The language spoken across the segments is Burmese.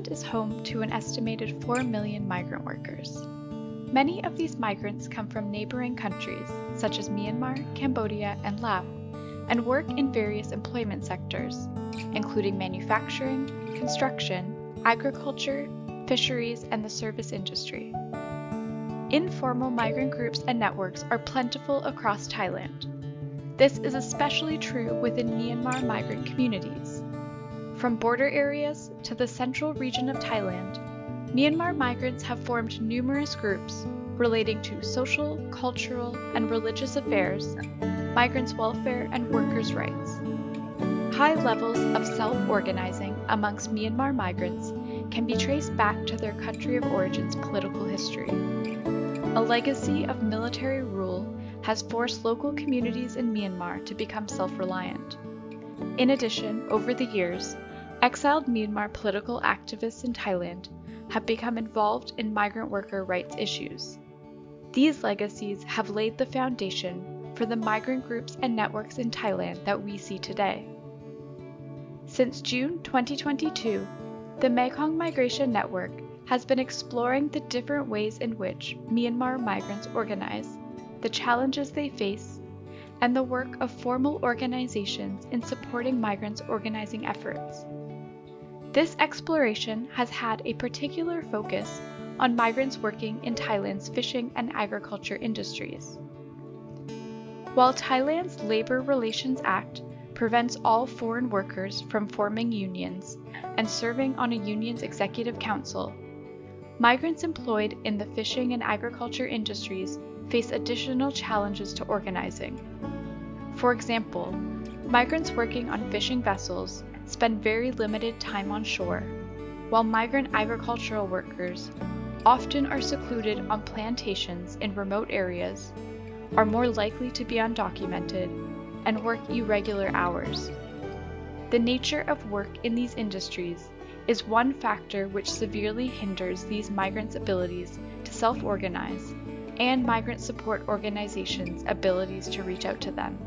Thailand is home to an estimated 4 million migrant workers. Many of these migrants come from neighboring countries such as Myanmar, Cambodia, and Laos, and work in various employment sectors, including manufacturing, construction, agriculture, fisheries, and the service industry. Informal migrant groups and networks are plentiful across Thailand. This is especially true within Myanmar migrant communities. From border areas to the central region of Thailand, Myanmar migrants have formed numerous groups relating to social, cultural, and religious affairs, migrants' welfare, and workers' rights. High levels of self-organizing amongst Myanmar migrants can be traced back to their country of origin's political history. A legacy of military rule has forced local communities in Myanmar to become self-reliant. In addition, over the years, exiled Myanmar political activists in Thailand have become involved in migrant worker rights issues. These legacies have laid the foundation for the migrant groups and networks in Thailand that we see today. Since June 2022, the Mekong Migration Network has been exploring the different ways in which Myanmar migrants organize, the challenges they face, and the work of formal organizations in supporting migrants' organizing efforts. This exploration has had a particular focus on migrants working in Thailand's fishing and agriculture industries. While Thailand's Labor Relations Act prevents all foreign workers from forming unions and serving on a union's executive council, migrants employed in the fishing and agriculture industries face additional challenges to organizing. For example, migrants working on fishing vessels spend very limited time on shore, while migrant agricultural workers often are secluded on plantations in remote areas, are more likely to be undocumented, and work irregular hours. The nature of work in these industries is one factor which severely hinders these migrants' abilities to self-organize and migrant support organizations' abilities to reach out to them.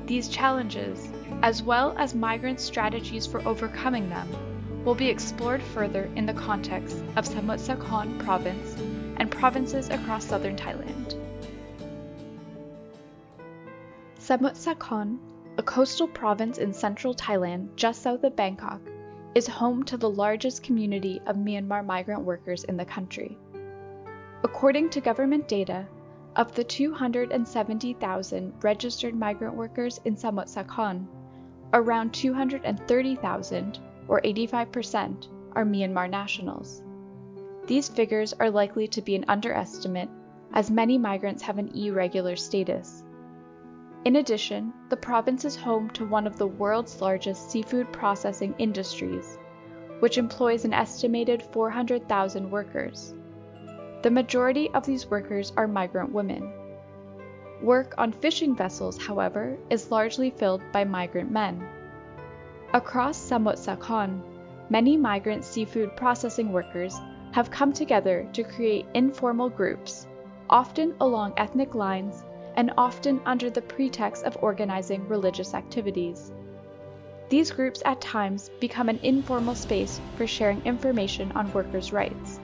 These challenges, as well as migrants' strategies for overcoming them, will be explored further in the context of Samut Sakhon province and provinces across southern Thailand. Samut Sakhon, a coastal province in central Thailand just south of Bangkok, is home to the largest community of Myanmar migrant workers in the country. According to government data, of the 270,000 registered migrant workers in Samut Sakhon, around 230,000, or 85%, are Myanmar nationals. These figures are likely to be an underestimate, as many migrants have an irregular status. In addition, the province is home to one of the world's largest seafood processing industries, which employs an estimated 400,000 workers. The majority of these workers are migrant women. Work on fishing vessels, however, is largely filled by migrant men. Across Samut Sakhon, many migrant seafood processing workers have come together to create informal groups, often along ethnic lines and often under the pretext of organizing religious activities. These groups at times become an informal space for sharing information on workers' rights.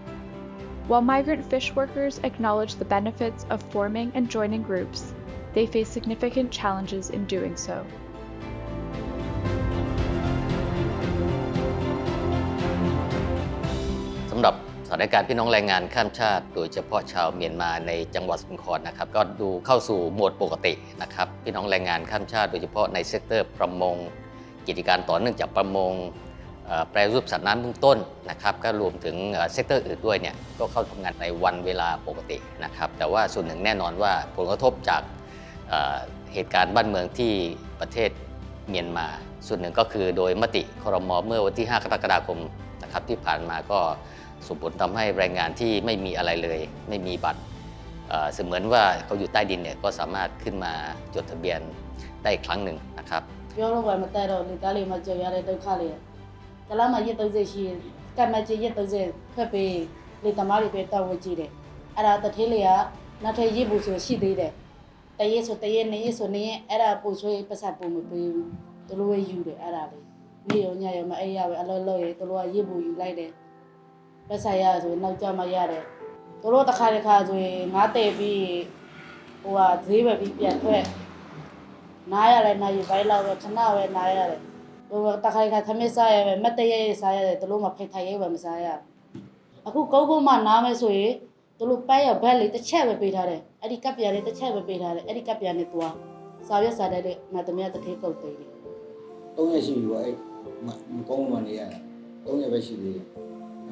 While migrant fish workers acknowledge the benefits of forming and joining groups, they face significant challenges in doing so. สำหรับสถานการณ์พี่น้องแรงงานข้ามชาติโดยเฉพาะชาวเมียนมาในจังหวัดสงขลานะครับก็ดูเข้าสู่โหมดปกตินะครับพี่น้องแรงงานข้ามชาติโดยเฉพาะในเซกเตอร์ประมงกิจการต่อเนื่องจากประมงแปรรูปสัตว์น้ำเบื้องต้นนะครับก็รวมถึงเซกเตอร์อื่นด้วยเนี่ยก็เข้าทำงานในวันเวลาปกตินะครับแต่ว่าส่วนหนึ่งแน่นอนว่าผลกระทบจากเหตุการณ์บ้านเมืองที่ประเทศเมียนมาส่วนหนึ่งก็คือโดยมติครม.เมื่อวันที่ 5 กรกฎาคมนะครับที่ผ่านมาก็ส่งผลทำให้แรงงานที่ไม่มีอะไรเลยไม่มีบัตรเสมือนว่าเขาอยู่ใต้ดินเนี่ยก็สามารถขึ้นมาจดทะเบียนได้อีกครั้งหนึ่งนะครับပြောလို့ပဲမတက်တော့လေတားလေးမကြုံရတဲ့ဒုက္ခလေးတလားမှရက်30ရှိကတ်မကြီးရက်30ဖက်ပေးလေသမားတွေပဲတောက်ဝကြည့်တယ်အဲ့ဒါတထေးလေးကနောက်ထပ်ရက်ဖို့ဆိုရှိသေးတယ်တရက်ဆိုတရက်နှစ်ရက်ဆိုနှစ်ရက်အဲ့ဒါပို့ဆွေးပတ်ဆက်ပို့မပေးဘူးတို့လိုပဲယူတယ်အဲ့ဒါလေး နေ့ရောညရောမအိပ်ရပဲအလောလောရေတို့ကရစ်ဘူးယူလိုက်တယ်ပတ်ဆိုင်ရဆိုနောက်ကြမှရတယ်တို့တစ်ခါဆိုရင်ငါးတဲ့ပြီးဟိုကဈေးပဲပြီးပြန်ထွက်နားရလဲနားယူပိုင်းလောက်ပဲခဏပဲနားရတယ်ဟိုတစ်ခါသမစ်စားရပဲမတ်တရဲစားရတယ်တို့မှဖိတ်ထိုင်ရဲပဲမစားရအခုကုန်းကုန်းမှနားမယ်ဆိုရင်တို့ပန်းရဘက်လေးတစ်ချက်ပဲပေးထားတယ်အဲ့ဒီကပ်ပြန်လေးတစ်ချက်ပဲပေးထားတယ်အဲ့ဒီကပ်ပြန်လေးသွားစားရက်စားတဲ့ငါတမရတစ်ထေးကုတ်သေးတယ်3ရက်ရှိပြီပေါ့အဲ့မကုန်းမှနေရ3ရက်ပဲရှိသေးတယ်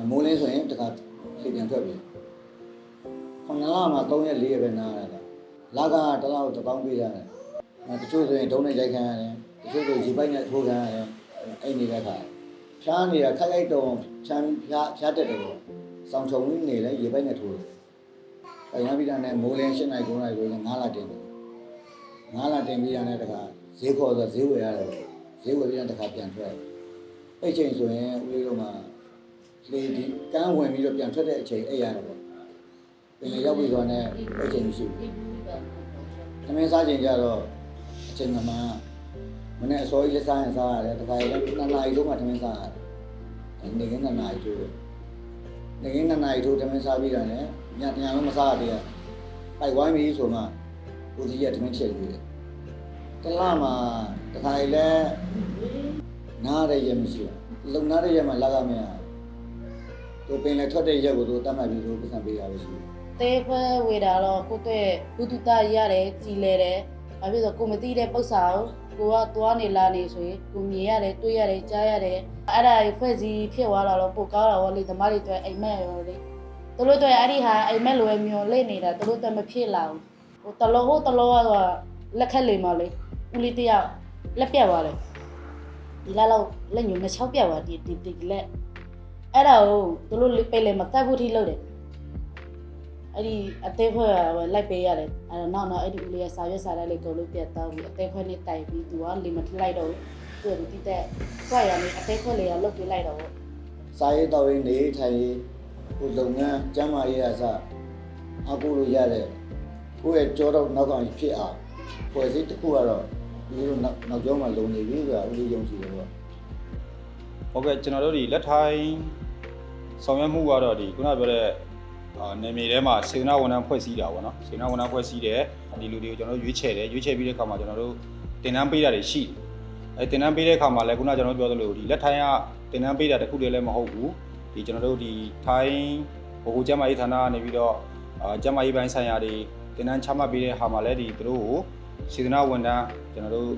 မိုးလင်းဆိုရင်တခါခေပြန်ထွက်ပြီ9လမှာ3ရက်4ရက်ပဲနားရတယ်လကတလောက်တစ်ပေါင်းပေးရတယ်တချို့ဆိုရင်ဒုံးနဲ့ရိုက်ခံရတယ်တချို့ဆိုရေပိုက်နဲ့ထိုးခံရတယ်အဲ့နေတဲ့ခါဖြားနေတာခိုက်ခိုက်တုံဖြားဖြားတက်တယ်ပေါ့စောင်းချုံနေလဲရေပိုက်နဲ့ထိုးတယ်အဲ့ရပြီးတာနဲ့မိုးလင်း7နိုင်9နိုင်ဆိုရင်9လတင်တယ်9လတင်ပြီးရတဲ့တခါဈေးခေါ်ဆိုဈေးဝယ်ရတယ်ဈေးဝယ်ပြီးတဲ့တခါပြန်ထွက်အဲ့ချိန်ဆိုရင်ဦးလေးတို့မှာလေဒီကန်းဝင်ပြီးတော့ပြန်ထွက်တဲ့အချိန်အဲ့ရတယ်ပေါ့ပြန်ရောက်ပြီးတော့ねအဲ့ချိန်မရှိဘူးသမင်းစားချိန်ကြတော့အချိန်မှမနေ့အစောကြီးလက်စားရင်စားရတယ်တခါလည်း2နာရီလုံးမှသမင်းစားရတယ်နေကင်း2နာရီထိုးနေကင်း2နာရီထိုးသမင်းစားပြီးတာနဲ့ညလုံးမစားရသေးဘူးပိုက်ဝိုင်းပြီးဆိုမှဦးကြီးကသမင်းချက်ပြီးတယ်တလားမှာတခါလည်းနားရရမရှိဘူးလုံနားရရမှလာကမရတို့ပင်လည်းထွက်တဲ့ရက်ကိုတို့တတ်မှတ်ပြီးတို့ပတ်စံပေးရပါရှိတေးခွဲဝေတာတော့ကိုတဲ့လူတူတာရတယ်ကြည်လဲတယ်ဘာဖြစ်လို့ကိုမသိတဲ့ပု္ပ္ပာကိုကသွားနေလာနေဆိုရင်ကိုမြင်ရတယ်တွေ့ရတယ်ကြားရတယ်အဲ့ဒါဖွဲ့စည်းဖြစ်သွားတော့ပိုကောင်းတာပေါ့လေဓမ္မတွေတွေ့အိမ်မက်ရောလေတို့တွေ့အဲ့ဒီဟာအိမ်မက်လိုပဲမျောလိမ့်နေတာတို့တွေ့မဖြစ်လာဘူးဟိုတလောကတော့လက်ခက်လေမလေးဦးလေးတယောက်လက်ပြတ်သွားတယ်ဒီလောက်လက်ညိုမချောက်ပြတ်သွားဒီလက်အဲ့ဒါကိုတို့ပဲလေမကတ်ဘူးထိလို့တယ်အဲ့ဒီအသေးခွဲလိုက်ပေးရတယ်အဲ့တော့နောက်အဲ့ဒီဦးလေးကစာရွက်စာတမ်းလေးကုန်လို့ပြတ်သွားပြီအသေးခွဲနဲ့တိုက်ပြီးသူကလေမထလိုက်တော့သူ့တီးတဲ့ခွဲရနေအသေးခွဲလေးကလုတ်ပြလိုက်တော့စာရေးတော်ရေးနေထိုင်ရေးကိုလုပ်ငန်းကျမ်းမာရေးအစအကူလို့ရတယ်ကိုယ့်ရဲ့ကြောတော့နောက်ကောင်ဖြစ်အောင်ဖွဲ့စည်းတစ်ခုကတော့ဒီလိုနောက်ကျောင်းမှာလုံနေပြီဆိုတာဦးလေးယုံကြည်တယ်ပေါ့ဟုတ်ကဲ့ကျွန်တော်တို့ဒီလက်ထိုင်းဆောင်ရွက်မှုကတော့ဒီခုနပြောတဲ့နေမြေထဲမှာစေနာဝန်ထမ်းဖွဲ့စည်းတာပေါ့နော်စေနာဝန်ထမ်းဖွဲ့စည်းတယ်ဒီလူတွေကိုကျွန်တော်တို့ရွေးချယ်တယ်ရွေးချယ်ပြီးတဲ့အခါမှာကျွန်တော်တို့တင်နန်းပေးတာတွေရှိတယ်တင်နန်းပေးတဲ့အခါမှာလည်းခုနကျွန်တော်ပြောသလိုဒီလက်ထိုင်းကတင်နန်းပေးတာတခုတည်းလည်းမဟုတ်ဘူးဒီကျွန်တော်တို့ဒီထိုင်းဘိုကျမ်းမာရေးဌာနကနေပြီးတော့ကျမ်းမာရေးပိုင်းဆိုင်ရာတွေတင်နန်းချမှတ်ပေးတဲ့အခါမှာလည်းဒီသူတို့ကိုစေနာဝန်ထမ်းကျွန်တော်တို့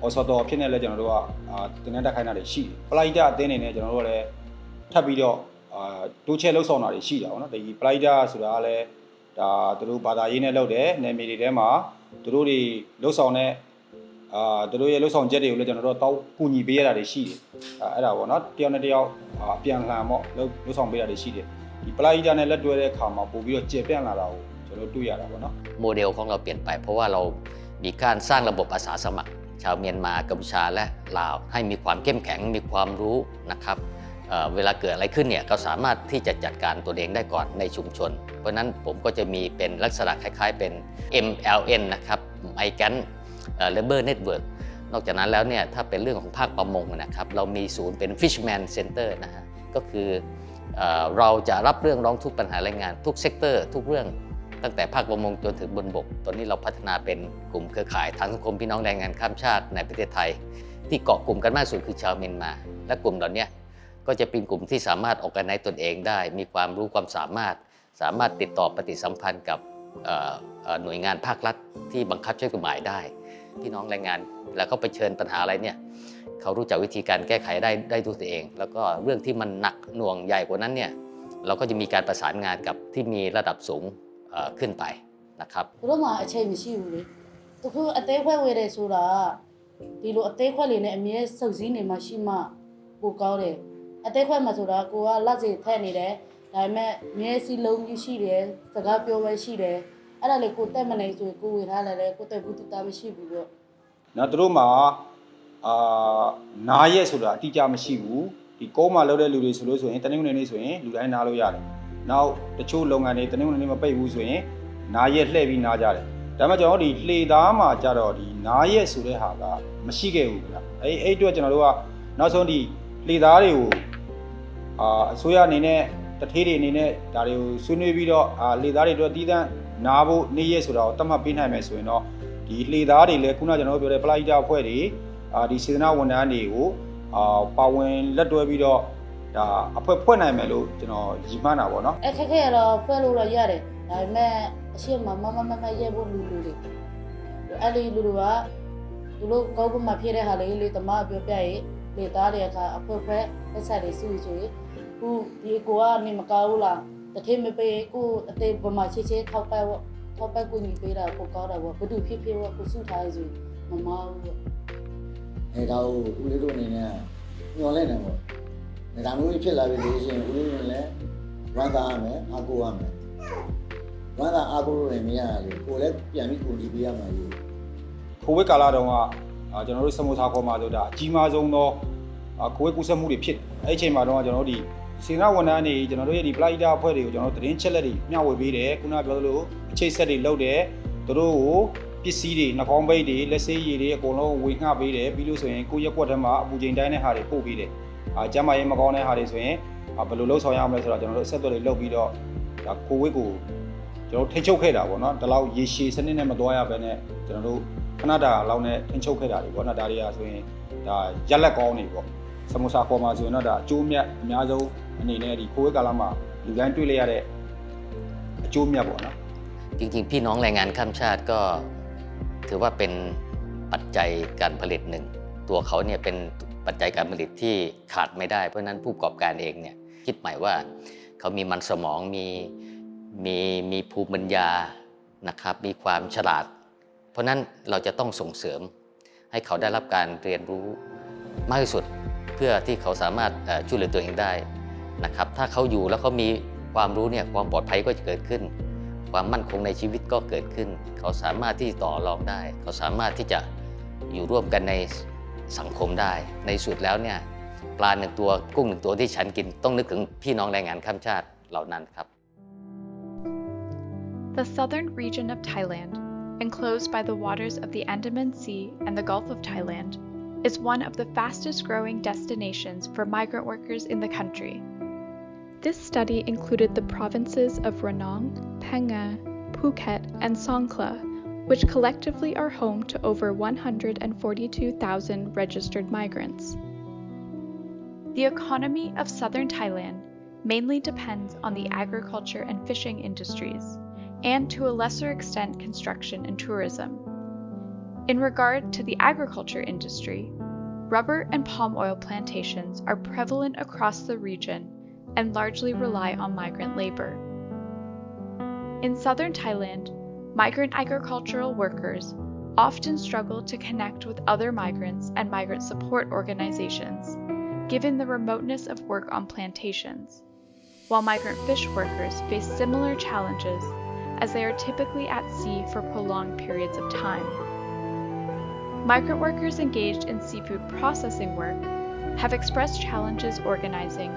အော်စော်တော်ဖြစ်နေလဲကျွန်တော်တို့ကတင်နန်းတက်ခိုင်းတာတွေရှိတယ်ပလိုက်တာအသင်းနေနဲ့ကျွန်တော်တို့လည်းထပ်ပြီးတော့တိုးချဲလှုပ်ဆောင်တာတွေရှိတာပေါ့နော်ဒီပလိုက်တာဆိုတာကလည်းဒါသူတို့ဘာသာရေးနဲ့လုပ်တယ်နယ်မြေတွေထဲမှာသူတို့တွေလှုပ်ဆောင်တဲ့သူတို့ရဲ့လှုပ်ဆောင်ချက်တွေကိုလည်းကျွန်တော်တို့တောက်ကူညီပေးရတာတွေရှိတယ်အဲ့ဒါပေါ့နော်တယောက်နဲ့တယောက်ပြန်လှန်ပေါ့လှုပ်ဆောင်ပေးတာတွေရှိတယ်ဒီပလိုက်တာနဲ့လက်တွဲတဲ့အခါမှာပို့ပြီးတော့ကျေပြန့်လာတာကိုကျွန်တော်တွေ့ရတာပေါ့နော်โมเดลของเราเปลี่ยนไปเพราะว่าเรามีการสร้างระบบอาสาสมัครชาวเมียนมากัมพูชาและลาวให้มีความเข้มแข็งมีความรู้นะครับเวลาเกิดอะไรขึ้นเนี่ยก็สามารถที่จะจัดการตัวเองได้ก่อนในชุมชนเพราะนั้นผมก็จะมีเป็นลักษณะคล้ายๆเป็น MLN นะครับ Migrant Labor Network นอกจากนั้นแล้วเนี่ยถ้าเป็นเรื่องของภาคประมงนะครับเรามีศูนย์เป็น Fishman Center นะฮะก็คือเราจะรับเรื่องร้องทุกข์ปัญหาแรงงานทุกเซกเตอร์ทุกเรื่องตั้งแต่ภาคประมงจนถึงบนบกตอนนี้เราพัฒนาเป็นกลุ่มเครือข่ายทางสังคมพี่น้องแรงงานข้ามชาติในประเทศไทยที่เกาะกลุ่มกันมากสุดคือชาวเมียนมาและกลุ่มเหล่านี้ก็จะเป็นกลุ่มที่สามารถออกกันในตนเองได้มีความรู้ความสามารถติดต่อปฏิสัมพันธ์กับหน่วยงานภาครัฐที่บังคับใช้กฎหมายได้พี่น้องแรงงานแล้วเขาไปเชิญปัญหาอะไรเนี่ยเขารู้จักวิธีการแก้ไขได้ด้วยตัวเองแล้วก็เรื่องที่มันหนักหน่วงใหญ่กว่านั้นเนี่ยเราก็จะมีการประสานงานกับที่มีระดับสูงขึ้นไปนะครับတို့မှအချိန်မရှိဘူးလေတခုအသေးခွဲဝေတယ်ဆိုတာဒီလိုအသေးခွဲလေးနဲ့အမြဲစုပ်စည်းနေမှရှိမှပိုကောင်းတယ်အသေးခွဲမှာဆိုတာကိုကလက်စီထည့်နေတယ်ဒါပေမဲ့မြဲစီလုံးကြီးရှိတယ်စကားပြောပဲရှိတယ်အဲ့ဒါလေကိုတက်မနေဆိုကိုဝေထားတယ်လေကိုတက်ဘူးတူတာမရှိဘူးပေါ့နော်သူတို့မှာနားရက်ဆိုတာအတိအကျမရှိဘူးဒီကုန်းမှာလောက်တဲ့လူတွေဆိုလို့ဆိုရင်တနင်္ဂနွေနေ့ဆိုရင်လူတိုင်းနားလို့ရတယ်နောက်တချို့လုပ်ငန်းတွေတနင်္ဂနွေနေ့မပိတ်ဘူးဆိုရင်နားရက်လှည့်ပြီးနားကြတယ်ဒါမှကျွန်တော်ဒီလှေသားမှာကြတော့ဒီနားရက်ဆိုတဲ့ဟာကမရှိခဲ့ဘူးဗျအဲ့အတွက်ကျွန်တော်တို့က နောက်ဆုံးဒီလေသားတွေကိုအစိုးရအနေနဲ့တထေးတွေအနေနဲ့ဒါတွေကိုဆွေးနွေးပြီးတော့လေသားတွေအတွက်တည်တံ့နားဖို့နေရဆိုတာကိုတတ်မှတ်ပေးနိုင်မယ်ဆိုရင်တော့ဒီလေသားတွေလည်းခုနကျွန်တော်တို့ပြောတဲ့ပလိုက်တာအဖွဲ့တွေဒီစေတနာဝန်ထမ်းတွေကိုပါဝင်လက်တွဲပြီးတော့ဒါအဖွဲ့ဖွဲ့နိုင်မယ်လို့ကျွန်တော်ရည်မှန်းတာပေါ့နော်အခက်ခဲရတော့ဖွဲ့လို့တော့ရတယ်ဒါပေမဲ့အရှိမရဲဖို့လူတွေအဲ့ဒီလူတွေကသူတို့ကောက်ပမှာဖြစ်တဲ့ဟာလေးလေတမပြောပြရေးလေသားတွေကအဖွဲ့လက်ဆက်တွေစုချေခုဒီကိုကနေမကောက်ဘူးလားတထေးမပေးကိုအသေးပမာချေထောက်ပတ်ကိုညီပေးတာကိုကောက်တာပေါ့ဘယ်သူဖြစ်ကိုစုထားရဆိုမမဘူးပေါ့ဒါကိုဦးလေးတို့အနေနဲ့ညှော်လိုက်တယ်ပေါ့ဒါမျိုးဖြစ်လာပြီလို့ရှိရင်ဦးလေးတို့လည်းဝမ်းသာရမယ်အားကိုးရမယ်ဝမ်းသာအားကိုးလို့လည်းမရလေကိုလည်းပြန်ပြီးကိုကြည့်ပေးရမှာလေကိုဝိတ်ကာလတုန်းကကျွန်တော်တို့စမုစာခေါ်မှာဆိုတာအကြီးမားဆုံးသောကိုဝိတ်ကူးစက်မှုတွေဖြစ်အဲ့ဒီအချိန်မှာတော့ကျွန်တော်တို့ဒီစေနာဝန်ထမ်းတွေကျွန်တော်တို့ရဲ့ဒီပလိုက်တာအဖွဲ့တွေကိုကျွန်တော်တို့သတင်းချက်လက်တွေမျှဝေပေးတယ်ခုနပြောသလိုအခြေဆက်တွေလုပ်တယ်သူတို့ကိုပစ္စည်းတွေနှာခေါင်းပိတ်တွေလက်ဆေးရည်တွေအကုန်လုံးဝေငှပေးတယ်ပြီးလို့ဆိုရင်ကိုရက်ကွက်ထဲမှာအပူချိန်တိုင်းတဲ့ဟာတွေပို့ပေးတယ်ကျမ်းမာရေးမကောင်းတဲ့ဟာတွေဆိုရင်ဘယ်လိုလုပ်ဆောင်ရမလဲဆိုတော့ကျွန်တော်တို့အဆက်အသွယ်တွေလုပ်ပြီးတော့ဒါကိုဝိတ်ကိုကျွန်တော်ထိချုပ်ခဲ့တာပေါ့နော်ဒီလောက်ရေရှည်စနစ်နဲ့မသွားရဘဲနဲ့ကျွန်တော်တို့ခဏတာလောက်နဲ့ထိချုပ်ခဲ့တာတွေပေါ့နော်ဒါတွေကဆိုရင်ဒါရက်လက်ကောင်းနေပေါ့စမုစာခေါ်မှာဆိုရင်တော့ဒါအကျိုးမြတ်အများဆုံးအနေနဲ့ဒီကိုဝိတ်ကာလမှာလူတိုင်းတွေ့လိုက်ရတဲ့အကျိုးမြတ်ပေါ့နော်จริงๆพี่น้องแรงงานข้ามชาติก็ถือว่าเป็นปัจจัยการผลิตหนึ่งตัวเขาเนี่ยเป็นปัจจัยการผลิตที่ขาดไม่ได้เพราะนั้นผู้ประกอบการเองเนี่ยคิดใหม่ว่าเขามีมันสมองมีภูมิปัญญานะครับมีความฉลาดเพราะนั้นเราจะต้องส่งเสริมให้เขาได้รับการเรียนรู้มากที่สุดเพื่อที่เขาสามารถช่วยเหลือตัวเองได้นะครับถ้าเขาอยู่แล้วเขามีความรู้เนี่ยความปลอดภัยก็จะเกิดขึ้นความมั่นคงในชีวิตก็เกิดขึ้นเขาสามารถที่ต่อรองได้เขาสามารถที่จะอยู่ร่วมกันในสังคมได้ในสุดแล้วเนี่ยปลาหนึ่งตัวกุ้งหนึ่งตัวที่ฉันกินต้องนึกถึงพี่น้องแรงงานข้ามชาติเหล่านั้นครับ The southern region of Thailand, enclosed by the waters of the Andaman Sea and the Gulf of Thailand, is one of the fastest growing destinations for migrant workers in the country. This study included the provinces of Ranong, Phang Nga, Phuket, and Songkhla, which collectively are home to over 142,000 registered migrants. The economy of southern Thailand mainly depends on the agriculture and fishing industries, and to a lesser extent construction and tourism. In regard to the agriculture industry, rubber and palm oil plantations are prevalent across the region and largely rely on migrant labor. In southern Thailand, migrant agricultural workers often struggle to connect with other migrants and migrant support organizations, given the remoteness of work on plantations, while migrant fish workers face similar challenges as they are typically at sea for prolonged periods of time. Migrant workers engaged in seafood processing work have expressed challenges organizing,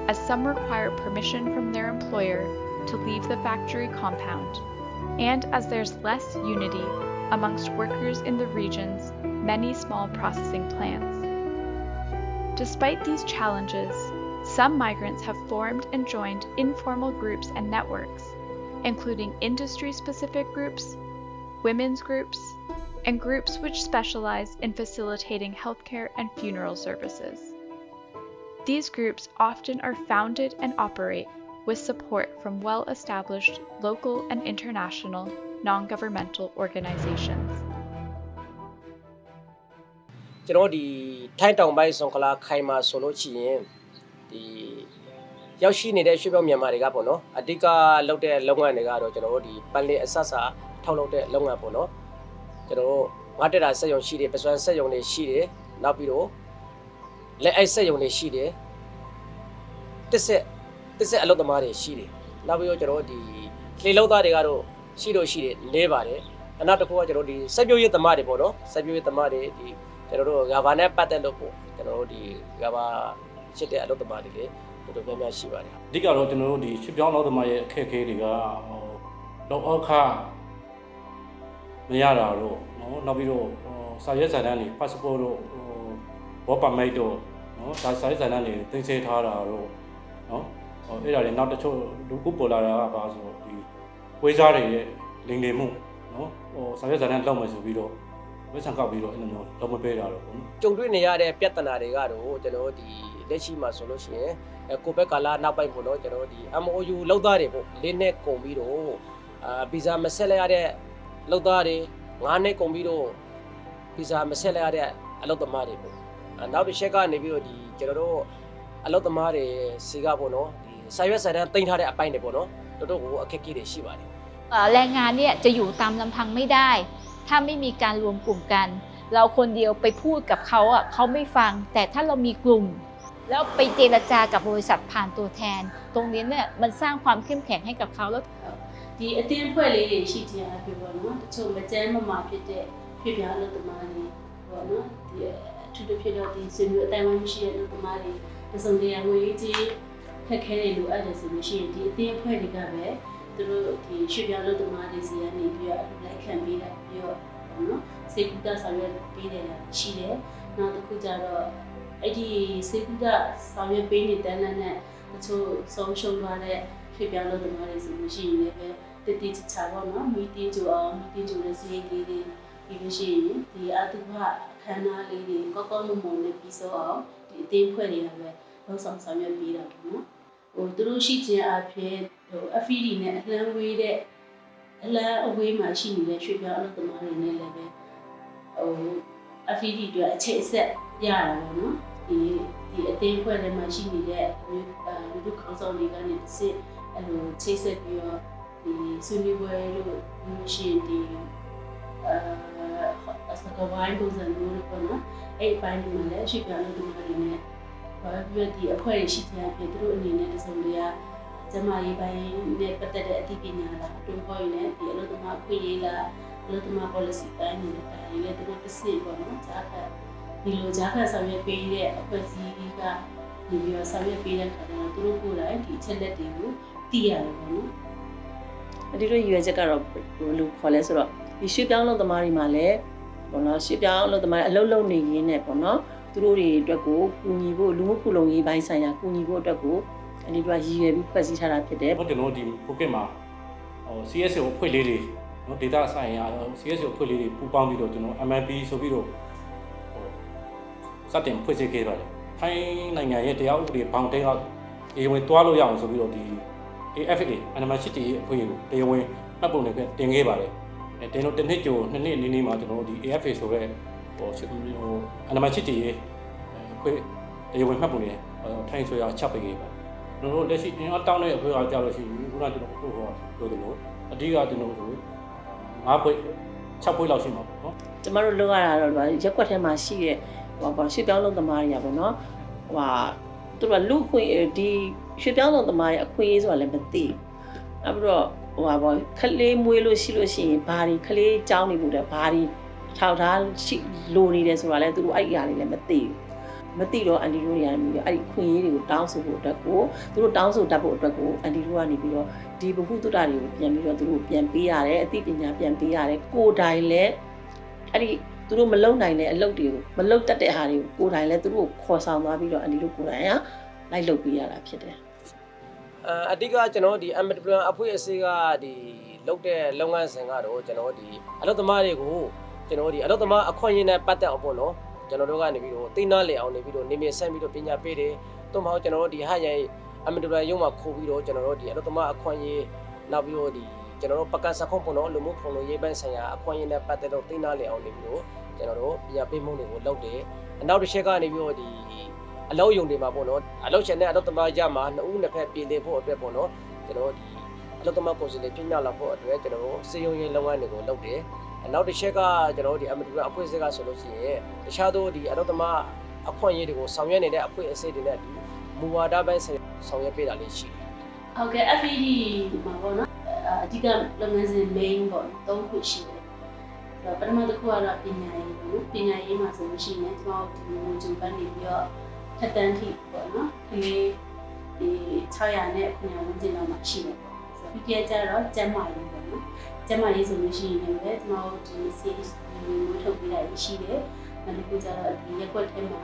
as some require permission from their employer to leave the factory compound, and as there's less unity amongst workers in the region's many small processing plants. Despite these challenges, some migrants have formed and joined informal groups and networks, including industry-specific groups, women's groups, and groups which specialize in facilitating healthcare and funeral services. These groups often are founded and operate with support from well-established local and international non-governmental organizations. ကျွန်တော်ဒီထိုင်းတောင်ပိုင်းဆောင်ခလာခိုင်မှာဆိုလို့ရှိရင်ဒီရောက်ရှိနေတဲ့ရွှေ့ပြောင်းမြန်မာတွေကပေါ့နော်အဓိကလုပ်တဲ့လုပ်ငန်းတွေကတော့ကျွန်တော်တို့ဒီပန်လင်အဆဆာထောက်လုပ်တဲ့လုပ်ငန်းပေါ့နော်ကျွန်တော်တို့ငါတက်တာစက်ရုံရှိတယ်ပစွမ်းစက်ရုံတွေရှိတယ်နောက်ပြီးတော့လက်အိုက်စက်ရုံတွေရှိတယ်တစ်ဆက်အလုပ်သမားတွေရှိတယ်နောက်ပြီးတော့ကျွန်တော်တို့ဒီလေလုံးသားတွေကတော့ရှိတယ်လဲပါတယ်အနောက်တစ်ခုကကျွန်တော်ဒီစက်ပြုတ်ရည်သမားတွေပေါ့နော်စက်ပြုတ်ရည်သမားတွေဒီကျွန်တော်တို့ဂါဘာနဲ့ပတ်သက်လို့ပေါ့ကျွန်တော်တို့ဒီဂါဘာချစ်တဲ့အလုပ်သမားတွေလည်းတော်တော်များများရှိပါတယ်အဓိကတော့ကျွန်တော်တို့ဒီရွှေ့ပြောင်းအလုပ်သမားရဲ့အခက်အခဲတွေကလောက်အခမရတာတော့နော်နောက်ပြီးတော့စာရွက်စာတမ်းတွေ passport တို့ work permit တို့ နော်ဒါစာရေးစာတမ်းတွေသိသိထားတာတော့နော်အဲ့ဒါတွေနောက်တစ်ချို့လူခုပေါ်လာတာကပါဆိုဒီဝေးစားတွေရဲ့လိမ်လည်မှုနော်စာရေးစာတမ်းလောက်မယ်ဆိုပြီးတော့ဝိဆန်ကောက်ပြီးတော့အဲ့လိုမျိုးတော့မပေးတာတော့ပေါ့နော်ကြုံတွေ့နေရတဲ့ပြဿနာတွေကတော့ကျွန်တော်ဒီလက်ရှိမှာဆိုလို့ရှိရင်ကိုဘက်ကာလာနောက်ပိုင်းပေါ့နော်ကျွန်တော်ဒီ MOU လောက်သားတွေပေါ့၄နှစ်ကုန်ပြီးတော့ဗီဇာမဆက်လိုက်ရတဲ့လောက်သားတွေ9နှစ်ကုန်ပြီးတော့ဗီဇာမဆက်လိုက်ရတဲ့အလုပ်သမားတွေပေါ့နောက်တစ်ချက်ကနေပြီးတော့ဒီကျွန်တော်တို့အလုပ်သမားတွေစီကပေါ့နော်ဒီစာရွက်စာတမ်းတင်ထားတဲ့အပိုင်းတွေပေါ့နော်တော်တော်ကိုအခက်အခဲတွေရှိပါတယ်แรงงานเนี่ยจะอยู่ตามลำพังไม่ได้ถ้าไม่มีการรวมกลุ่มกันเราคนเดียวไปพูดกับเขาอ่ะเขาไม่ฟังแต่ถ้าเรามีกลุ่มแล้วไปเจรจากับบริษัทผ่านตัวแทนตรงนี้เนี่ยมันสร้างความเข้มแข็งให้กับเขาแล้วဒီအတင်းဖွဲ့လေးတွေရှိကြတာဖြစ်ပေါ့နော်တချို့မကျန်းမမာဖြစ်တဲ့ဖြစ်ပြလို့တမားတွေပေါ့နော်ဒီအထူးသဖြင့်တော့ဒီဆွေမျိုးအတိုင်းအဝန်ရှိတဲ့လူတမားတွေပစုံတရားငွေကြီးခက်ခဲတွေလိုအပ်တယ်ဆိုလို့ရှိရင်ဒီအတင်းဖွဲ့တွေကပဲသူတို့ဒီရွှေပြလို့တမားတွေစီကနေပြီးတော့လက်ခံပေးတာပြီးတော့ပေါ့နော်စေကူတာဆောင်ရွက်ပေးတယ်ရှိတယ်နောက်တစ်ခုကျတော့အဲ့ဒီစေကူတာဆောင်ရွက်ပေးနေတဲ့နဲ့တချို့ဆုံးရှုံးသွားတဲ့ရွှေပြလို့တမားတွေဆိုလို့ရှိရင်လည်းပဲတတိချာပေါ့နော်မီတင်ကြအောင်မီတင်ကြတဲ့စီးရေးလေးတွေပြီးလို့ရှိရင်ဒီအတုပအခမ်းအနားလေးတွေကောက်ကောက်မုံနဲ့ပြီးစောအောင်ဒီအသေးဖွဲ့တွေကပဲလောက်ဆောင်ရွက်ပေးတာပေါ့နော်သူတို့ရှိခြင်းအဖြစ်FED နဲ့အလံဝေးတဲ့အလံအဝေးမှာရှိနေတဲ့ရွှေပြောင်းအလုပ်သမားတွေနဲ့လည်းပဲFED အတွက်အခြေအဆက်ရတာပေါ့နော်ဒီအသေးဖွဲ့ထဲမှာရှိနေတဲ့လူထုခေါင်းဆောင်တွေကနေတစ်စစ်အဲ့လိုချိတ်ဆက်ပြီးတော့ဒီဆွေးနွေးပွဲလို့ရှိရင်ဒီစကဝိုင်းပုံစံမျိုးပေါ့နော်အဲ့အပိုင်းတွေမှာလည်းရွှေပြောင်းအလုပ်သမားတွေနဲ့ဘာဖြစ်ဒီအဖွဲ့ရှိတဲ့ဖြစ်သူတို့အနေနဲ့တစုံတရာကျမရေးပိုင်းနဲ့ပတ်သက်တဲ့အသိပညာလားအတွင်းပေါ်ရင်းနဲ့ဒီအလုပ်သမားခွင့်ရေးလားအလုပ်သမား policy တိုင်းနေတာဒါလည်းသူတို့တစ်စစ်ပေါ့နော်ဂျာခတ်ဒီလိုဂျာခတ်ဆောင်ရွက်ပေးတဲ့အဖွဲ့အစည်းကနေပြီးတော့ဆောင်ရွက်ပေးတဲ့ခါကျတော့သူတို့ကိုယ်တိုင်ဒီချက်လက်တွေကိုသိရတယ်ပေါ့နော်ဒီလိုရွေးချက်ကတော့လူခေါ်လဲဆိုတော့ဒီရွှေပြောင်းလုပ်သမားတွေမှာလည်းပေါ့နော်ရွှေပြောင်းလုပ်သမားအလုပ်လုပ်နေရင်းနဲ့ပေါ့နော်သူတို့တွေအတွက်ကိုကူညီဖို့လူမှုဖူလုံရေးပိုင်းဆိုင်ရာကူညီဖို့အတွက်ကိုအဲ့ဒီတော့ရည်ရွယ်ပြီးဖွဲ့စည်းထားတာဖြစ်တယ်ကျွန်တော်ဒီ Phuket မှာCSO အဖွဲ့လေးတွေနော် data ဆိုင်ရာ CSO အဖွဲ့လေးတွေပူးပေါင်းပြီးတော့ကျွန်တော် MMP ဆိုပြီးတော့စတင်ဖွဲ့စည်းခဲ့ပါတယ်ထိုင်းနိုင်ငံရဲ့တရားဥပဒေဘောင်တဲကတရားဝင်တွားလို့ရအောင်ဆိုပြီးတော့ဒီ AFA Animal City အဖွဲ့ကိုတရားဝင်မှတ်ပုံတွေတင်ခဲ့ပါတယ်တင်တော့တစ်နှစ်ကျော်နှစ်နှစ်နီးနီးမှာကျွန်တော်ဒီ AFA ဆိုတဲ့Animal City ရဲ့အဖွဲ့တရားဝင်မှတ်ပုံတွေထိုင်းဆိုရချက်ပေးခဲ့ပါတယ်ကျွန်တော်တို့လက်ရှိအင်အားတောင်းတဲ့အဖွဲ့ကကြောက်လို့ရှိရင်ခုနကျွန်တော်ပြောတယ်လို့အဓိကကျွန်တော်တို့9ဖွဲ့6ဖွဲ့လောက်ရှိမှာပေါ့နော်ကျမတို့လောက်ရတာတော့ရက်ကွက်ထဲမှာရှိတဲ့ဟိုပေါ့ရွှေပြောင်းလုပ်သမားတွေကပေါ့နော်ဟိုသူတို့ကလူခွင့်ဒီရွှေပြောင်းလုပ်သမားရဲ့အခွင့်အရေးဆိုတာလည်းမသိနောက်ပြီးတော့ဟိုပေါ့ခလေးမွေးလို့ရှိလို့ရှိရင်ဘာတွေခလေးကြောင်းနေမှုတဲ့ဘာတွေထောက်ထားရှိလိုနေတယ်ဆိုတာလည်းသူတို့အဲ့ဒီအရာတွေလည်းမသိတော့အန်တီတို့တွေကအဲ့ဒီခွင့်ရေးတွေကိုတောင်းဆိုဖို့အတွက်ကိုသူတို့တောင်းဆိုတတ်ဖို့အတွက်ကိုအန်တီတို့ကနေပြီးတော့ဒီဘ ഹു တုတ္တတွေကိုပြန်ပြီးတော့သူတို့ပြန်ပေးရတယ်အသိပညာပြန်ပေးရတယ်ကိုယ်တိုင်လည်းအဲ့ဒီသူတို့မလုံနိုင်တဲ့အလုပ်တွေကိုမလုံတတ်တဲ့ဟာတွေကိုကိုယ်တိုင်လည်းသူတို့ခေါ်ဆောင်သွားပြီးတော့အန်တီတို့ကိုယ်တိုင်ကလိုက်လုပ်ပေးရတာဖြစ်တယ်အဓိကကျွန်တော်ဒီ MWN အဖွဲ့အစည်းကဒီလုပ်တဲ့လုပ်ငန်းစဉ်ကတော့ကျွန်တော်ဒီအလုပ်သမားတွေကိုကျွန်တော်ဒီအလုပ်သမားအခွင့်အရေးနဲ့ပတ်သက်အောင်ပေါ့နော်ကျွန်တော်တို့ကနေပြီးတော့သိနာလေအောင်နေပြီးတော့နေမြေဆက်ပြီးတော့ပညာပေးတယ်။သို့မဟုတ်ကျွန်တော်တို့ဒီဟာရိုင်အမတူရရုံးမှာခိုးပြီးတော့ကျွန်တော်တို့ဒီအလုပ်သမားအခွင့်အရေးနောက်ပြီးတော့ဒီကျွန်တော်တို့ပကစခုံးပေါ့နော်လူမှုဖုံလို့ရေးပိုင်းဆိုင်ရာအခွင့်အရေးနဲ့ပတ်သက်တော့သိနာလေအောင်နေပြီးတော့ကျွန်တော်တို့ပညာပေးမှုတွေကိုလုပ်တယ်။နောက်တစ်ချက်ကနေပြီးတော့ဒီအလုပ်ယုံတွေမှာပေါ့နော်အလုပ်ရှင်နဲ့အလုပ်သမားကြမှာနှစ်ဦးနှစ်ဖက်ပြည်လေဖို့အတွက်ပေါ့နော်ကျွန်တော်ဒီအလုပ်သမားကိုယ်စားလှယ်ပြင်ပြလာဖို့အတွက်ကျွန်တော်တို့စေယုံရေးလုပ်ငန်းတွေကိုလုပ်တယ်။နောက်တစ်ချက်ကကျွန်တော်တို့ဒီ MWN အဖွဲ့အစည်းကဆိုလို့ရှိရင်တခြားသောဒီအလုပ်သမားအခွင့်အရေးတွေကိုဆောင်ရွက်နေတဲ့အဖွဲ့အစည်းတွေနဲ့မူဝါဒပိုင်းဆောင်ရွက်ပေးတာလေးရှိတယ်။ဟုတ်ကဲ့ FED မှာပေါ့နော်အဓိကလုပ်ငန်းစဉ် main ပေါ့၃ခုရှိတယ်။ပထမတစ်ခုကတော့ပညာရေးပေါ့နော်။ပညာရေးမှာဆိုလို့ရှိရင်ကျွန်တော်ဒီလိုဂျုံပန်းနေပြီးတော့ထက်တန်းထိပေါ့နော်။ဒီ600နဲ့900ဝန်းကျင်လောက်မှာရှိတယ်ပေါ့။ဆိုပြီးကြတော့ကျန်းမာရေးပေါ့နော်။ကျန်းမာရေးဆိုလို့ရှိရင်လည်းကျွန်တော်ဒီ CH မျိုးထုတ်ပေးတာရှိတယ်။နောက်တစ်ခုကျတော့ဒီရက်ွက်ထဲမှာ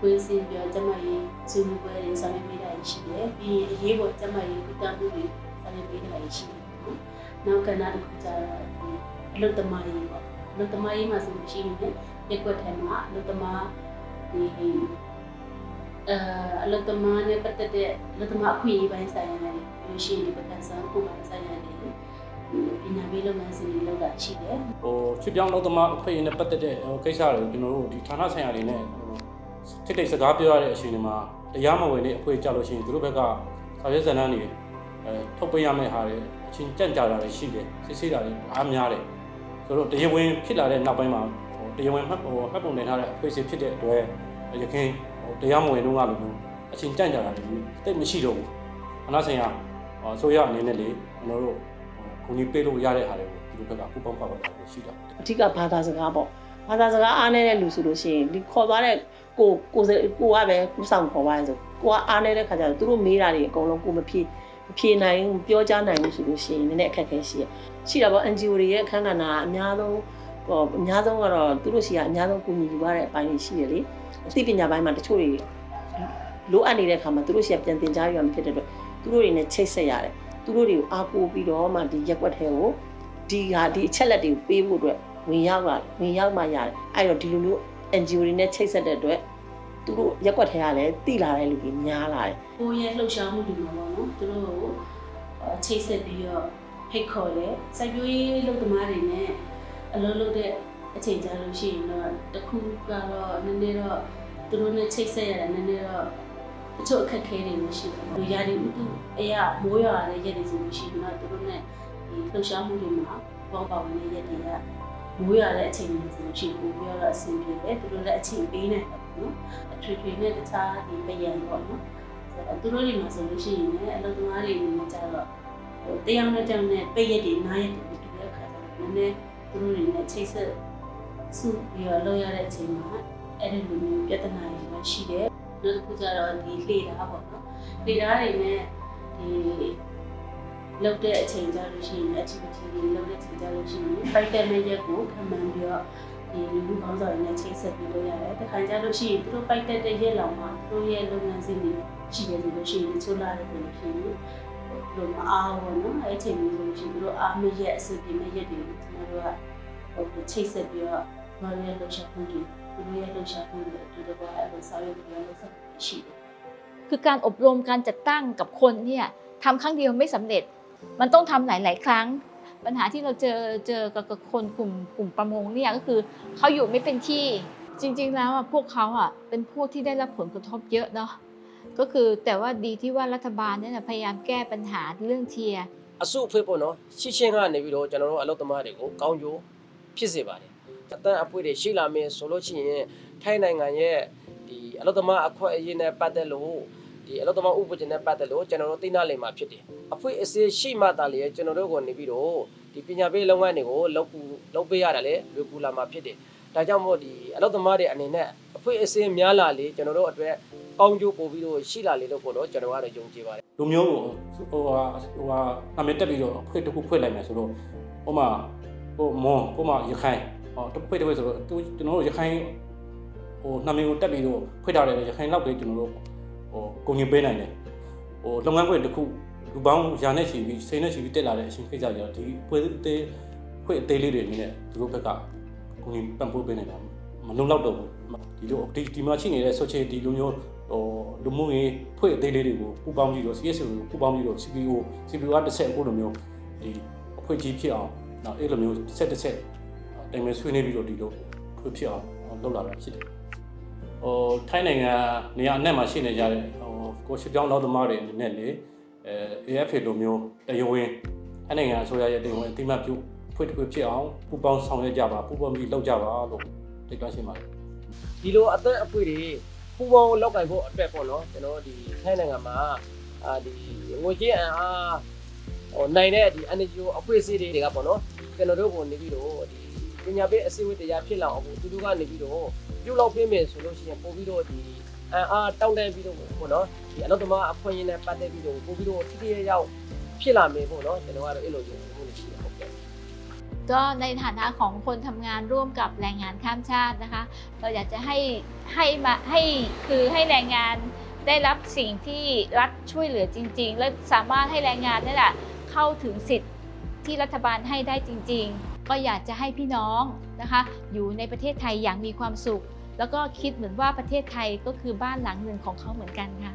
ကွင်းစင်ပြောကျမကြီးစုလူပွဲတွေဆောင်ရွက်ပေးတာရှိတယ်ပြီးရင်အရေးပေါ်ကျမကြီးကုသမှုတွေဆောင်ရွက်ပေးတာရှိတယ်နောက်ကဏ္ဍတစ်ခုကျတော့ဒီအလုတ္တမကြီးပေါ့အလုတ္တမကြီးမှာဆိုလို့ရှိရင်ရက်ွက်ထဲမှာအလုတ္တမဒီအလုတ္တမနဲ့ပတ်သက်တဲ့အလုတ္တမအခွင့်အရေးပိုင်းဆိုင်ရာတွေလို့ရှိရင်ပကန်းဆောင်ခုပိုင်းဆိုင်ရာတွေပညာပေးလုပ်ငန်းစဉ်တွေလုပ်တာရှိတယ်ချစ်ပြောင်းအလုတ္တမအခွင့်အရေးနဲ့ပတ်သက်တဲ့ကိစ္စတွေကျွန်တော်တို့ဒီဌာနဆိုင်ရာတွေနဲ့ထိတ်ထိတ်စကားပြောရတဲ့အချိန်တွေမှာတရားမဝင်တဲ့အဖွဲ့ကြလို့ရှိရင်သူတို့ဘက်ကစာရေးဇာတ်လမ်းတွေထုတ်ပေးရမယ့်ဟာတွေအချင်းကြံ့ကြာတာတွေရှိတယ်စစ်ဆေးတာတွေအားများတယ်ဆိုတော့တရားဝင်ဖြစ်လာတဲ့နောက်ပိုင်းမှာတရားဝင်မှတ်ပုံတင်ထားတဲ့အဖွဲ့အစည်းဖြစ်တဲ့အတွက်ရခိုင်တရားမဝင်တော့ကလို့အချင်းကြံ့ကြာတာတွေတိတ်မရှိတော့ဘူးဌာနဆိုင်ရာဆိုရအနေနဲ့လေကျွန်တော်တို့ခုန်ကြီးပေးလို့ရတဲ့ဟာတွေကိုဒီလိုဘက်ကပူပေါင်းပါပါတာရှိတာအဓိကဘာသာစကားပေါ့ဘာသာစကားအားနေတဲ့လူဆိုလို့ရှိရင်ဒီခေါ်သွားတဲ့ကိုကပဲကူဆောင်ခေါ်သွားရင်ဆိုကိုကအားနေတဲ့ခါကျတော့သူတို့မေးတာတွေအကုန်လုံးကိုမဖြေနိုင်ပြောကြားနိုင်လို့ဆိုလို့ရှိရင်နည်းနည်းအခက်အခဲရှိတာပေါ့ NGO တွေရဲ့အခန်းကဏ္ဍအများဆုံးကတော့သူတို့စီကအများဆုံးကူညီယူရတဲ့အပိုင်းတွေရှိရလေအသိပညာပိုင်းမှာတချို့တွေလိုအပ်နေတဲ့အခါမှာသူတို့စီကပြန်သင်ကြားရမှာဖြစ်တဲ့အတွက်သူတို့တွေနဲ့ချိတ်ဆက်ရတယ်သူတို့တွေကိုအားကိုးပြီးတော့မှဒီရက်ွက်ထဲကိုဒီအချက်လက်တွေကိုပေးဖို့အတွက်ဝင်ရောက်မှရတယ်အဲ့တော့ဒီလိုမျိုး NGO တွေနဲ့ချိတ်ဆက်တဲ့အတွက်သူတို့ရက်ွက်ထဲကလည်းတိလာတဲ့လူတွေများလာတယ်ကိုယ့်ရဲ့လှုပ်ရှားမှုတွေမှာပေါ့နော်သူတို့ကိုချိတ်ဆက်ပြီးတော့ဖိတ်ခေါ်တယ်စိုက်ပျိုးရေးလုပ်သမားတွေနဲ့အလုပ်လုပ်တဲ့အချိန်ကြာလို့ရှိရင်တော့တခုကတော့နည်းနည်းတော့သူတို့နဲ့ချိတ်ဆက်ရတယ်နည်းနည်းတော့တချို့အခက်အခဲတွေမရှိဘူးလူရည်ဥတုအရာမိုးရွာတဲ့ရက်တွေဆိုလို့ရှိရင်တော့သူတို့နဲ့ဒီလှုပ်ရှားမှုတွေမှာပေါပါဝင်တဲ့ရက်တွေကမိုးရွာတဲ့အချိန်တွေဆိုလို့ရှိရင်ပိုပြီးတော့အဆင်ပြေတယ်သူတို့လည်းအချိန်ပေးနိုင်တယ်နော်အထွေထွေနဲ့တခြားဒီပယံပေါ့နော်သူတို့တွေမှာဆိုလို့ရှိရင်လည်းအလုပ်သမားတွေနဲ့ကြတော့တယောက်နဲ့တယောက်နဲ့ပိတ်ရက်တွေနားရက်တွေတူတဲ့ခါကျတော့နည်းနည်းသူတို့တွေနဲ့ချိတ်ဆက်စုပြီးတော့လုပ်ရတဲ့အချိန်မှာအဲ့ဒီလိုမျိုးပြဿနာတွေရှိတယ်နောက်တစ်ခုကျတော့ဒီလှေတာပေါ့နော်လှေတာတွေနဲ့ဒီလုပ်တဲ့အချိန်ကြလို့ရှိရင် activity တွေလုပ်တဲ့အချိန်ကြလို့ရှိရင်ပိုက်တဲ့မဲ့ရက်ကိုခံမှန်းပြီးတော့ဒီလူကောင်းဆောင်တွေနဲ့ချိတ်ဆက်ပြီးလုပ်ရတယ်။တခါကြလို့ရှိရင်သူတို့ပိုက်တဲ့ရက်လောက်မှာသူတို့ရဲ့လုပ်ငန်းစဉ်တွေရှိတယ်ဆိုလို့ရှိရင်ချိုးလာတယ်ဆိုလို့ရှိရင်တို့မအားဘူးနော်အဲ့ချိန်မျိုးဆိုလို့ရှိရင်တို့အားမရက်အစီအပြေရက်တွေကိုကျွန်တော်တို့ကချိတ်ဆက်ပြီးတော့ဘာလို့လဲလှုပ်ရှားမှုတွေသူတို့ရဲ့လှုပ်ရှားမှုတွေအတူတကွအဲ့လိုဆောင်ရွက်ပြီးတော့လုပ်ဆက်ရှိတယ်คือการอบรมการจัดตั้งกับคนเนี่ยทำครั้งเดียวไม่สำเร็จมันต้องทำหลายๆครั้งปัญหาที่เราเจอกับคนกลุ่มประมงเนี่ยก็คือเขาอยู่ไม่เป็นที่จริงๆแล้วพวกเขาเป็นพวกที่ได้รับผลกระทบเยอะเนาะก็คือแต่ว่าดีที่ว่ารัฐบาลเนี่ยพยายามแก้ปัญหาเรื่องเทียအစုအဖွဲ့ပေါ့နော်ရှင်းရှင်းကနေပြီးတော့ကျွန်တော်တို့အလုပ်သမားတွေကိုကောင်းကျိုးဖြစ်စေပါတယ်အတန်းအပွေတွေရှိလာမယ်ဆိုလို့ရှိရင်ထိုင်းနိုင်ငံရဲ့ဒီအလုပ်သမားအခွင့်အရေးနဲ့ပတ်သက်လို့ဒီအလုပ်သမားဥပဒေနဲ့ပတ်သက်လို့ကျွန်တော်တို့သိနာလိမ့်မှာဖြစ်တယ်အဖွဲ့အစည်းရှိမှသာလေကျွန်တော်တို့ကနေပြီးတော့ဒီပညာပေးလုပ်ငန်းတွေကိုလုပ်ပေးရတာလေလွယ်ကူလာမှာဖြစ်တယ်ဒါကြောင့်မို့ဒီအလုပ်သမားတွေအနေနဲ့အဖွဲ့အစည်းများလာလေကျွန်တော်တို့အတွက်ကောင်းကျိုးပို့ပြီးတော့ရှိလာလေလို့ပေါ့နော်ကျွန်တော်ကတော့ယုံကြည်ပါတယ်လူမျိုးဟိုနာမည်တက်ပြီးတော့ဖွဲ့တစ်ခုဖွဲ့လိုက်မယ်ဆိုတော့ဟိုမှာရခိုင်တစ်ဖွဲ့ဆိုတော့ကျွန်တော်တို့ရခိုင်နာမည်ကိုတက်ပြီးတော့ဖွဲ့ထားတယ်ရခိုင်လောက်ပဲကျွန်တော်တို့ကုန်ရင်ပေးနိုင်တယ်လုပ်ငန်းခွင်တစ်ခုလူပေါင်းရာနဲ့ချီပြီးစိတ်နဲ့ချီပြီးတက်လာတဲ့အရှင်ခိစ္စကြီးတော့ဒီဖွဲ့အသေးလေးတွေအနေနဲ့သူတို့ဘက်ကကုန်ရင်ပံ့ပိုးပေးနေတာမလုံလောက်တော့ဘူးဒီလိုဒီမှာရှိနေတဲ့ society လူမျိုးလူမှုရေးဖွဲ့အသေးလေးတွေကိုပူပေါင်းပြီးတော့ CSO ကိုပူပေါင်းပြီးတော့ CPO ကတစ်ဆက်အခုလိုမျိုးဒီအဖွဲ့ကြီးဖြစ်အောင်နောက်အဲ့လိုမျိုးတစ်ဆက်တိုင်ပင်ဆွေးနွေးပြီးတော့ဒီလိုဖွဲ့ဖြစ်အောင်လုပ်လာတာဖြစ်တယ်ထိုင်းနိုင်ငံနေရာအနှံ့မှာရှိနေကြတဲ့ကိုရှိပြောင်းလောက်သမားတွေအနေနဲ့လေ AFA လိုမျိုးတရားဝင်ထိုင်းနိုင်ငံအစိုးရရဲ့တရားဝင်အသိမှတ်ပြုဖွဲ့တစ်ဖွဲ့ဖြစ်အောင်ပူပေါင်းဆောင်ရွက်ကြပါပူပေါင်းပြီးလုပ်ကြပါလို့တိုက်တွန်းရှင်းပါတယ်ဒီလိုအသက်အပွေတွေပူပေါင်းလောက်ကင်ဖို့အတွက်ပေါ့နော်ကျွန်တော်ဒီထိုင်းနိုင်ငံမှာဒီငွေကြေးအားနိုင်တဲ့ဒီ NGO အဖွဲ့အစည်းတွေကပေါ့နော်ကျွန်တော်တို့ကိုနေပြီးတော့ဒီပညာပေးအစည်းအဝေးတရားဖြစ်လာအောင်သူတို့ကနေပြီးတော့ပြုလုပ်ပေးမယ်ဆိုလို့ရှိရင်ပို့ပြီးတော့ဒီအားတောင်းတပြီးတော့ပေါ့နော်ဒီအလုပ်သမားအခွင့်အရေးနဲ့ပတ်သက်ပြီးတော့ပို့ပြီးတော့ထိထိရောက်ဖြစ်လာမယ်ပေါ့နော်ကျွန်တော်ကတော့အဲ့လိုယုံကြည်မှုရှိတယ်ဟုတ်ကဲ့ ก็ในฐานะของคนทำงานร่วมกับแรงงานข้ามชาตินะคะเราอยากจะให้แรงงานได้รับสิ่งที่รัฐช่วยเหลือจริงๆและสามารถให้แรงงานนี่แหละเข้าถึงสิทธิ์ที่รัฐบาลให้ได้จริงๆก็อยากจะให้พี่น้องนะคะอยู่ในประเทศไทยอย่างมีความสุขแล้วก็คิดเหมือนว่าประเทศไทยก็คือบ้านหลังหนึ่งของเขาเหมือนกันค่ะ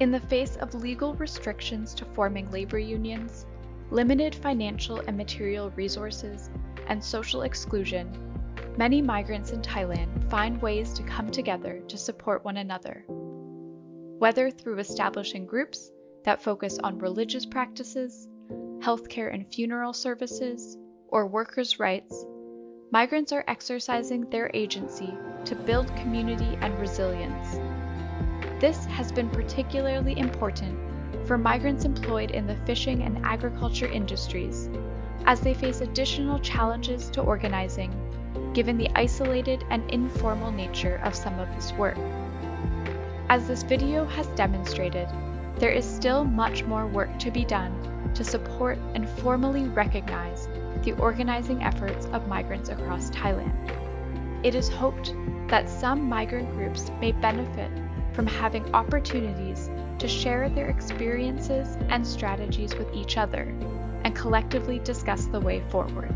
In the face of legal restrictions to forming labor unions, limited financial and material resources, and social exclusion, many migrants in Thailand find ways to come together to support one another. Whether through establishing groups that focus on religious practices, healthcare and funeral services, or workers' rights, migrants are exercising their agency to build community and resilience. This has been particularly important for migrants employed in the fishing and agriculture industries, as they face additional challenges to organizing, given the isolated and informal nature of some of this work. As this video has demonstrated, there is still much more work to be done to support and formally recognize the organizing efforts of migrants across Thailand. It is hoped that some migrant groups may benefit from having opportunities to share their experiences and strategies with each other and collectively discuss the way forward.